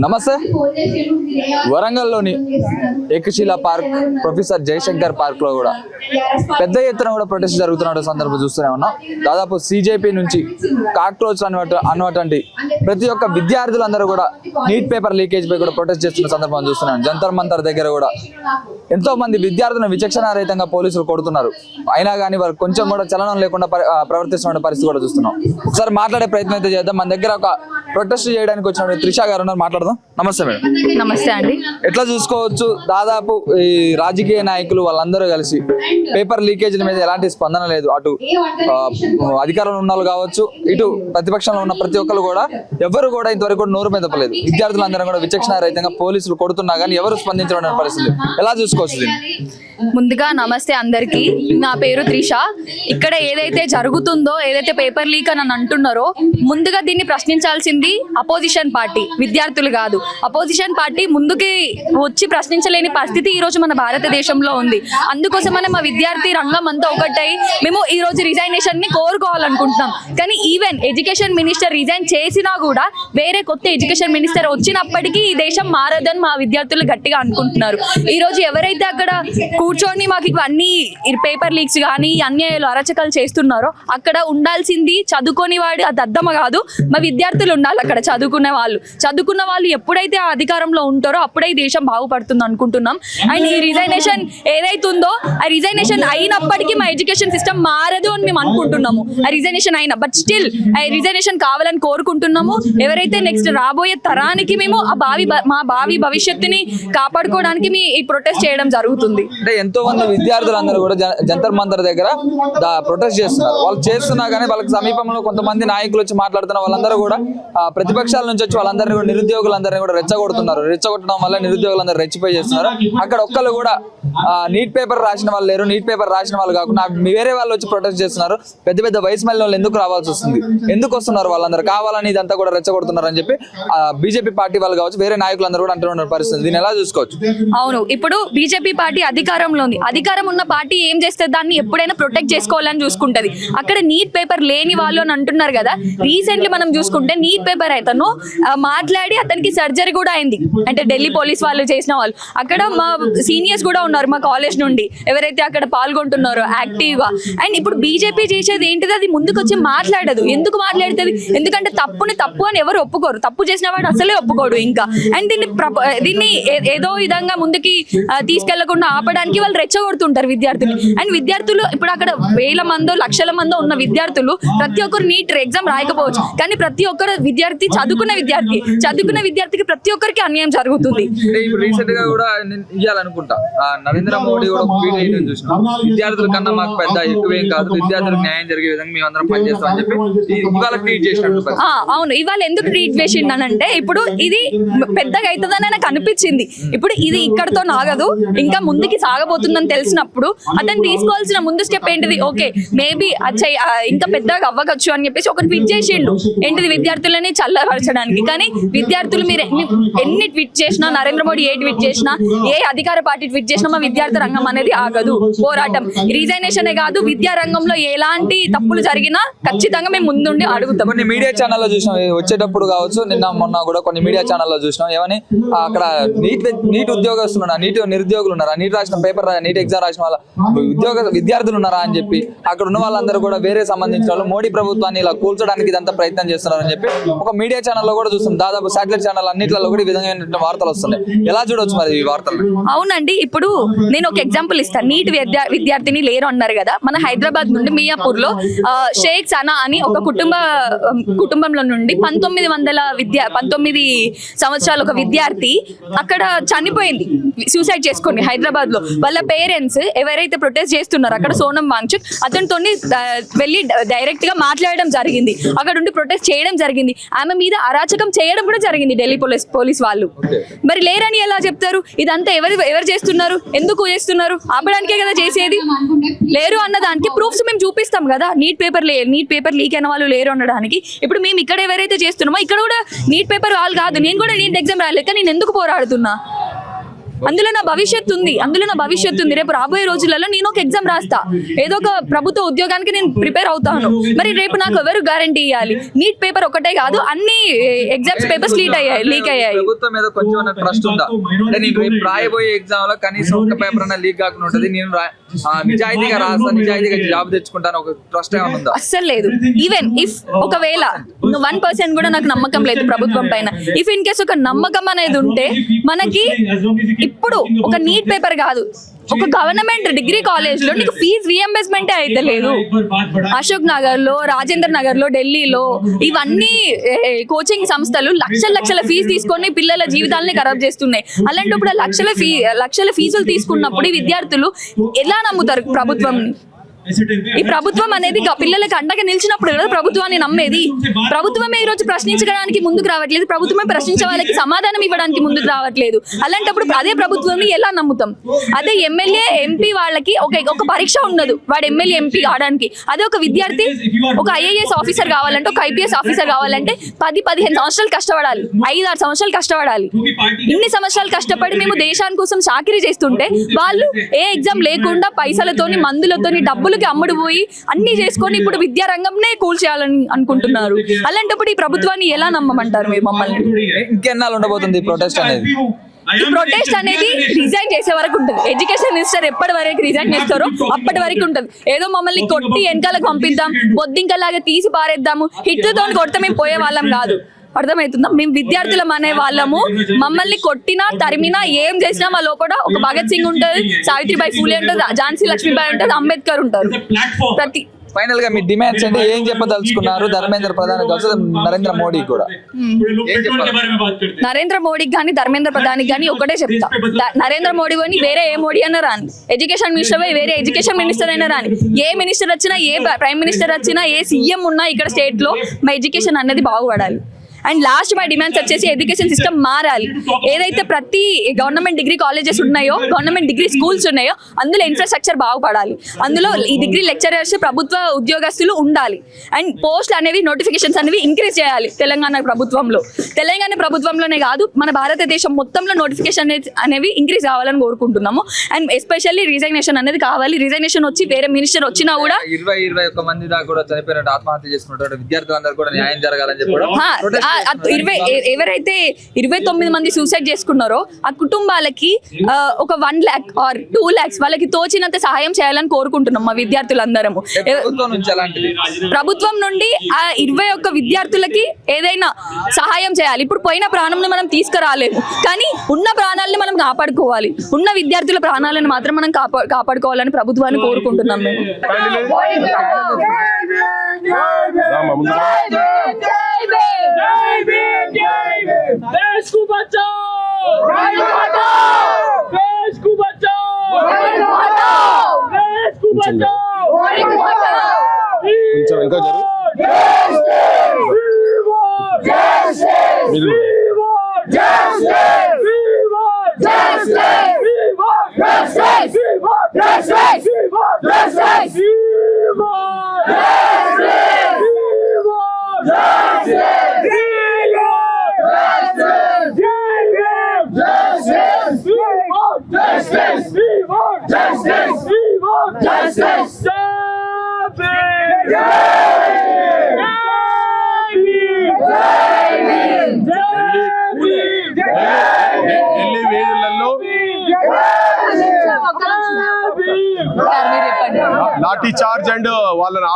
నమస్తే. వరంగల్లోని ఏకశిలా park, professor Jayashankar park లో కూడా పెద్ద ఎత్తున కూడా ప్రొటెస్ట్ జరుగుతున్న సందర్భం చూస్తూనే ఉన్నాం. దాదాపు సిజేపీ నుంచి కాక్రోచ్ అన్నటువంటి ప్రతి ఒక్క విద్యార్థులందరూ కూడా నీట్ పేపర్ లీకేజ్ పై కూడా ప్రొటెస్ట్ చేస్తున్న సందర్భం చూస్తున్నాం. జంతర్ మంతర్ దగ్గర కూడా ఎంతో మంది విద్యార్థులను విచక్షణారహితంగా పోలీసులు కొడుతున్నారు. అయినా కానీ వారు కొంచెం కూడా చలనం లేకుండా ప్రవర్తిస్తున్న పరిస్థితి కూడా చూస్తున్నాం. ఒకసారి మాట్లాడే ప్రయత్నం అయితే చేద్దాం. మన దగ్గర ఒక ప్రొటెస్ట్ చేయడానికి వచ్చిన త్రిష గారు ఉన్నారు, మాట్లాడదాం. నమస్తే మేడం. నమస్తే అండి. ఎట్లా చూసుకోవచ్చు, దాదాపు ఈ రాజకీయ నాయకులు వాళ్ళందరూ కలిసి పేపర్ లీకేజీల మీద ఎలాంటి స్పందన లేదు. అటు అధికారంలో ఉన్న వాళ్ళు కావచ్చు, ఇటు ప్రతిపక్షంలో ఉన్న ప్రతి ఒక్కరు కూడా ఎవరు కూడా ఇంతవరకు కూడా నోరు మెదపలేదు. విద్యార్థులందరూ కూడా విచక్షణ రహితంగా పోలీసులు కొడుతున్నా కానీ ఎవరు స్పందించడం పరిస్థితి. ఎలా చూసుకోవచ్చు దీన్ని? ముందుగా నమస్తే అందరికి. నా పేరు త్రిష. ఇక్కడ ఏదైతే జరుగుతుందో, ఏదైతే పేపర్ లీక్ అని అంటున్నారో, ముందుగా దీన్ని ప్రశ్నించాల్సింది అపోజిషన్ పార్టీ, విద్యార్థులు కాదు. అపోజిషన్ పార్టీ ముందుకి వచ్చి ప్రశ్నించలేని పరిస్థితి ఈ రోజు మన భారతదేశంలో ఉంది. అందుకోసమనే మా విద్యార్థి రంగం అంతా ఒకటై మేము ఈ రోజు రిజైనేషన్ ని కోరుకోవాలనుకుంటున్నాం. కానీ ఈవెన్ ఎడ్యుకేషన్ మినిస్టర్ రిజైన్ చేసినా కూడా వేరే కొత్త ఎడ్యుకేషన్ మినిస్టర్ వచ్చినప్పటికీ ఈ దేశం మారదని మా విద్యార్థులు గట్టిగా అనుకుంటున్నారు. ఈ రోజు ఎవరైతే అక్కడ కూర్చొని మాకు ఇవన్నీ పేపర్ లీక్స్ కానీ అన్యాయాలు అరచకాలు చేస్తున్నారో, అక్కడ ఉండాల్సింది చదువుకొని వాడు అది అర్థమ కాదు, మా విద్యార్థులు ఉండాలి. అక్కడ చదువుకున్న వాళ్ళు ఎప్పుడైతే ఆ అధికారంలో ఉంటారో అప్పుడే ఈ దేశం బాగుపడుతుంది అనుకుంటున్నాం. అండ్ ఈ రిజైనేషన్ ఏదైతుందో, ఆ రిజైనేషన్ అయినప్పటికీ మా ఎడ్యుకేషన్ సిస్టమ్ మారదు అని మేము అనుకుంటున్నాము. ఆ రిజైనేషన్ అయినా బట్ స్టిల్ ఆ రిజైనేషన్ కావాలని కోరుకుంటున్నాము. ఎవరైతే నెక్స్ట్ రాబోయే తరానికి మేము మా భావి భవిష్యత్తుని కాపాడుకోవడానికి మీ ఈ ప్రొటెస్ట్ చేయడం జరుగుతుంది. ఎంతో మంది విద్యార్థులందరూ కూడా జంతర్ మంతర్ దగ్గర ప్రొటెస్ట్ చేస్తున్నారు. వాళ్ళు చేస్తున్నా కానీ వాళ్ళకి సమీపంలో కొంతమంది నాయకులు వచ్చి మాట్లాడుతున్న వాళ్ళందరూ కూడా ప్రతిపక్షాల నుంచి వచ్చి వాళ్ళందరినీ కూడా నిరుద్యోగులందరినీ కూడా రెచ్చగొడుతున్నారు. రెచ్చగొట్టడం వల్ల నిరుద్యోగులందరూ రెచ్చిపోయి చేస్తున్నారు. అక్కడ ఒక్కళ్ళు కూడా నీట్ పేపర్ రాసిన వాళ్ళు లేరు. నీట్ పేపర్ రాసిన వాళ్ళు కాకుండా వేరే వాళ్ళు వచ్చి ప్రొటెస్ట్ చేస్తున్నారు. పెద్ద పెద్ద వయసు మళ్ళీ వాళ్ళు ఎందుకు రావాల్సి వస్తుంది, ఎందుకు వస్తున్నారు వాళ్ళందరూ కావాలని ఇదంతా కూడా రెచ్చగొడుతున్నారు అని చెప్పి బీజేపీ పార్టీ వాళ్ళు కావచ్చు, వేరే నాయకులందరూ కూడా అంటున్న పరిస్థితి. దీన్ని ఎలా చూసుకోవచ్చు? అవును, ఇప్పుడు బీజేపీ పార్టీ అధికారంలో ఉంది. అధికారం ఉన్న పార్టీ ఏం చేస్తే దాన్ని ఎప్పుడైనా ప్రొటెక్ట్ చేసుకోవాలని చూసుకుంటది. అక్కడ నీట్ పేపర్ లేని వాళ్ళు అని అంటున్నారు కదా. రీసెంట్లీ మనం చూసుకుంటే నీట్ పేపర్ అతను మాట్లాడి అతనికి సర్జరీ కూడా అయింది. అంటే ఢిల్లీ పోలీస్ వాళ్ళు చేసిన వాళ్ళు, అక్కడ మా సీనియర్స్ కూడా ఉన్నారు మా కాలేజ్ నుండి, ఎవరైతే అక్కడ పాల్గొంటున్నారో యాక్టివ్ గా. అండ్ ఇప్పుడు బీజేపీ చేసేది ఏంటిది, అది ముందుకు వచ్చి మాట్లాడదు. ఎందుకు మాట్లాడుతుంది? ఎందుకంటే తప్పుని తప్పు అని ఎవరు ఒప్పుకోరు. తప్పు చేసిన వాడు అసలే ఒప్పుకోడు ఇంకా. అండ్ దీన్ని ఏదో విధంగా ముందుకి తీసుకెళ్లకుండా ఆపడానికి వాళ్ళు రెచ్చగొడుతుంటారు విద్యార్థులు. అండ్ విద్యార్థులు ఇప్పుడు అక్కడ వేల మందో లక్షల మందో ఉన్న విద్యార్థులు ప్రతి ఒక్కరు నీట్ ఎగ్జామ్ రాయకపోవచ్చు, కానీ ప్రతి ఒక్కరు విద్యార్థి చదువుకున్న విద్యార్థికి ప్రతి ఒక్కరికి అన్యాయం జరుగుతుంది. రీసెంట్ గా కూడా ఇవ్వాలనుకుంటా నరేంద్ర మోడీ కూడా విద్యార్థుల కన్నా మాకు పెద్ద ఎక్కువేం కాదు, విద్యార్థులకు న్యాయం జరిగే విధంగా మేము అందరం పనిచేస్తామని చెప్పి ఇవాళ ట్వీట్ చేసినట్టు. అవును, ఇవాళ ఎందుకు ట్వీట్ చేసిండనంటే ఇప్పుడు ఇది పెద్దగా అవుతుందని నాకు అనిపించింది. ఇప్పుడు ఇది ఇక్కడతో నాగదు, ఇంకా ముందుకి సాగబోతుందని తెలిసినప్పుడు అతను తీసుకోవాల్సిన ముందు స్టెప్ ఏంటిది, ఓకే మేబీ ఇంకా పెద్దగా అవ్వవచ్చు అని చెప్పేసి ఒక ట్వీట్ చేసిండు. ఏంటిది, విద్యార్థులని చల్లపరచడానికి. కానీ విద్యార్థులు మీరు ఎన్ని ట్వీట్ చేసినా, నరేంద్ర మోడీ ఏ ట్వీట్ చేసినా, ఏ అధికార పార్టీ ట్వీట్ చేసినా మా విద్యార్థి రంగం అనేది ఆగదు. పోరాటం రిజైనేషనే కాదు, విద్యా రంగంలో ఎలాంటి తప్పులు జరిగినా ఖచ్చితంగా మేము ముందుండి అడుగుతాం. కొన్ని మీడియా ఛానల్లో చూసినాం వచ్చేటప్పుడు కావచ్చు, నిన్న మొన్న కూడా కొన్ని మీడియా ఛానల్లో చూసినాం. ఏమని అక్కడ నీట్ ఉద్యోగస్తులు ఉన్నారు, నీట్ నిరుద్యోగులు ఉన్నారా, నీట్ రాసిన పేపర్ నీట్ ఎగ్జామ్ రాసిన వాళ్ళ విద్యార్థులు ఉన్నారా అని చెప్పి అక్కడ ఉన్న వాళ్ళందరూ కూడా వేరే సంబంధించిన వాళ్ళు మోడీ ప్రభుత్వాన్ని ఇలా కూల్చడానికి ఇదంతా ప్రయత్నం చేస్తున్నారని చెప్పి ఒక మీడియా ఛానల్లో కూడా చూస్తాం. దాదాపు శాటిలైట్ ఛానల్ అన్నింటిలో కూడా ఈ విధంగా వార్తలు వస్తున్నాయి. ఎలా చూడవచ్చు మరి ఈ వార్తలు? అవునండి, ఇప్పుడు నేను ఒక ఎగ్జాంపుల్ ఇస్తాను. నీట్ విద్యార్థిని లేరు అన్నారు కదా. మన హైదరాబాద్ నుండి మియాపూర్ లో షేక్ సనా అని ఒక కుటుంబంలో నుండి 19 సంవత్సరాల ఒక విద్యార్థి అక్కడ చనిపోయింది, సూసైడ్ చేసుకొని హైదరాబాద్ లో. వాళ్ళ పేరెంట్స్ ఎవరైతే ప్రొటెస్ట్ చేస్తున్నారు అక్కడ సోనం వాంగ్చుక్, అతనితో వెళ్ళి డైరెక్ట్ గా మాట్లాడడం జరిగింది. అక్కడ ఉండి ప్రొటెస్ట్ చేయడం జరిగింది. ఆమె మీద అరాచకం చేయడం కూడా జరిగింది ఢిల్లీ పోలీస్ వాళ్ళు. మరి లేరని ఎలా చెప్తారు? ఇదంతా ఎవరు చేస్తున్నారు, ఎందుకు చేస్తున్నారు? ఆపడానికే కదా చేసేది. లేరు అన్న దానికి ప్రూఫ్స్ మేము చూపిస్తాం కదా. నీట్ పేపర్ లీక్ అయిన వాళ్ళు లేరు అనడానికి. ఇప్పుడు మేము ఇక్కడ ఎవరైతే చేస్తున్నామో ఇక్కడ కూడా నీట్ పేపర్ వాళ్ళు కాదు, నేను కూడా నీట్ ఎగ్జామ్ రాయలేదు, కానీ నేను ఎందుకు పోరాడుతున్నా? అందులో నా భవిష్యత్తు ఉంది. రేపు రాబోయే రోజులలో నేను ఒక ఎగ్జామ్ రాస్తా, ఏదో ఒక ప్రభుత్వ ఉద్యోగానికి నేను ప్రిపేర్ అవుతాను. మరి రేపు నాకు ఎవరు గ్యారంటీ ఇవ్వాలి? నీట్ పేపర్ ఒకటే కాదు, అన్ని ఎగ్జామ్స్ పేపర్స్ లీక్ అయ్యాయి. ప్రభుత్వం మీద కొంచెం ట్రస్ట్ ఉందా? అంటే నేను రేపు రాయబోయే ఎగ్జామ్ లో కనీసం ఒక పేపర్ అన్న లీక్ కాకుండా ఉంటది, నేను నిజాయితీగా రాస్తాను, నిజాయితీగా జాబ్ తెచ్చుకుంటాను, ఒక ట్రస్ట్ ఏమైనా ఉందా? అస్సలు లేదు. ఈవెన్ ఇఫ్ ఒకవేళ 1% కూడా నాకు నమ్మకం లేదు ప్రభుత్వం పైన. ఇఫ్ ఇన్ కేస్ ఒక నమ్మకం అనేది ఉంటే మనకి ఇప్పుడు ఒక నీట్ పేపర్ కాదు, ఒక గవర్నమెంట్ డిగ్రీ కాలేజ్ లో నీకు ఫీజు రీఎంబర్స్మెంట్ అయితే లేదు. అశోక్ నగర్ లో, రాజేంద్ర నగర్ లో, ఢిల్లీలో ఇవన్నీ కోచింగ్ సంస్థలు లక్షల ఫీజు తీసుకొని పిల్లల జీవితాలని ఖరాబ్ చేస్తున్నాయి. అలాంటప్పుడు లక్షల ఫీజులు తీసుకున్నప్పుడు ఈ విద్యార్థులు ఎలా నమ్ముతారు ప్రభుత్వం? ఈ ప్రభుత్వం అనేది పిల్లలకు అండగా నిలిచినప్పుడు కదా ప్రభుత్వాన్ని నమ్మేది. ప్రభుత్వమే ఈ రోజు ప్రశ్నించడానికి ముందుకు రావట్లేదు, ప్రభుత్వమే ప్రశ్నించే వాళ్ళకి సమాధానం ఇవ్వడానికి ముందుకు రావట్లేదు. అలాంటప్పుడు అదే ప్రభుత్వాన్ని ఎలా నమ్ముతాం? అదే ఎమ్మెల్యే ఎంపీ వాళ్ళకి ఒక పరీక్ష ఉండదు వాడు ఎమ్మెల్యే ఎంపీ కావడానికి. అదే ఒక విద్యార్థి ఒక ఐఏఎస్ ఆఫీసర్ కావాలంటే, ఒక ఐపీఎస్ ఆఫీసర్ కావాలంటే 10-15 సంవత్సరాలు కష్టపడాలి, 5-6 సంవత్సరాలు కష్టపడాలి. ఇన్ని సంవత్సరాలు కష్టపడి మేము దేశాని కోసం చాకరీ చేస్తుంటే వాళ్ళు ఏ ఎగ్జామ్ లేకుండా పైసలతోని, మందులతోని, డబ్బులకి అమ్ముడు పోయి అన్ని చేసుకొని ఇప్పుడు విద్యారంగంనే కూల్చేయాలని అనుకుంటున్నారు. అలాంటప్పుడు ఈ ప్రభుత్వాన్ని ఎలా నమ్మమంటారు మీరు మమ్మల్ని? ఇంకెన్నాళ్ళు ఉండబోతుంది ఈ ప్రొటెస్ట్ అనేది? ఈ ప్రొటెస్ట్ అనేది రిజైన్ చేసే వరకు ఉంటుంది. ఎడ్యుకేషన్ మినిస్టర్ ఎప్పటి వరకు రిజైన్ చేస్తారో అప్పటి వరకు ఉంటుంది. ఏదో మమ్మల్ని కొట్టి వెనకాలకు పంపిద్దాం, బొద్దింకలాగా తీసి పారేద్దాము, హిట్లతో కొడితే మేము పోయే వాళ్ళం కాదు. అర్థమవుతుందా? మేము విద్యార్థులం అనే వాళ్ళము. మమ్మల్ని కొట్టినా, తరిమినా, ఏం చేసినా మా లోపల ఒక భగత్ సింగ్ ఉంటుంది, సావిత్రిబాయి ఫూలే ఉంటుంది, ఝాన్సీ లక్ష్మీబాయి ఉంటుంది, అంబేద్కర్ ఉంటారు. ప్రతి ఫైనల్ గా మీ డిమాండ్స్ అంటే ఏం చెప్పదలుచుకున్నారు? ధర్మేంద్ర ప్రధాని కావచ్చు, నరేంద్ర మోడీ కూడా నరేంద్ర మోడీకి కానీ ధర్మేంద్ర ప్రధానికి కానీ ఒకటే చెప్తా, నరేంద్ర మోడీ అని వేరే ఏ మోడీ అయినా రాని, ఎడ్యుకేషన్ మినిస్టర్ వేరే ఎడ్యుకేషన్ మినిస్టర్ అయినా రాని, ఏ మినిస్టర్ వచ్చినా, ఏ ప్రైమ్ మినిస్టర్ వచ్చినా, ఏ సీఎం ఉన్నా ఇక్కడ స్టేట్ లో మా ఎడ్యుకేషన్ అనేది బాగుపడాలి. అండ్ లాస్ట్ మా డిమాండ్స్ వచ్చేసి ఎడ్యుకేషన్ సిస్టమ్ మారాలి. ఏదైతే ప్రతి గవర్నమెంట్ డిగ్రీ కాలేజెస్ ఉన్నాయో, గవర్నమెంట్ డిగ్రీ స్కూల్స్ ఉన్నాయో అందులో ఇన్ఫ్రాస్ట్రక్చర్ బాగుపడాలి. అందులో ఈ డిగ్రీ లెక్చరర్స్ ప్రభుత్వ ఉద్యోగస్తులు ఉండాలి. అండ్ పోస్టులు అనేవి, నోటిఫికేషన్స్ అనేవి ఇంక్రీజ్ చేయాలి తెలంగాణ ప్రభుత్వంలోనే కాదు, మన భారతదేశం మొత్తంలో నోటిఫికేషన్ అనేవి ఇంక్రీజ్ కావాలని కోరుకుంటున్నాము. అండ్ ఎస్పెషల్లీ రిజైగ్నేషన్ అనేది కావాలి. రిజైగ్నేషన్ వచ్చి వేరే మినిస్టర్ వచ్చినా కూడా 21 మంది దాకా కూడా చనిపోయినట్టు, ఆత్మహత్య చేసుకున్నట్టు విద్యార్థులందరూ కూడా న్యాయం జరగాలని చెప్పడం. ఎవరైతే 29 మంది సూసైడ్ చేసుకున్నారో ఆ కుటుంబాలకి ఒక 1 lakh or 2 lakhs వాళ్ళకి తోచినంత సహాయం చేయాలని కోరుకుంటున్నాం మా విద్యార్థులందరము. ప్రభుత్వం నుండి ఆ 21 విద్యార్థులకి ఏదైనా సహాయం చేయాలి. ఇప్పుడు పోయిన ప్రాణంని మనం తీసుకురాలేము, కానీ ఉన్న ప్రాణాలను మనం కాపాడుకోవాలి. ఉన్న విద్యార్థుల ప్రాణాలను మాత్రం మనం కాపాడుకోవాలని ప్రభుత్వాన్ని కోరుకుంటున్నాం మేము. देश को बचाओ, देश को बचाओ, देश को बचाओ, కొంచెం ఇంకా జరుగు. ఢిల్లీ వీధులలో లాఠీ చార్జ్ అండ్ వాళ్ళని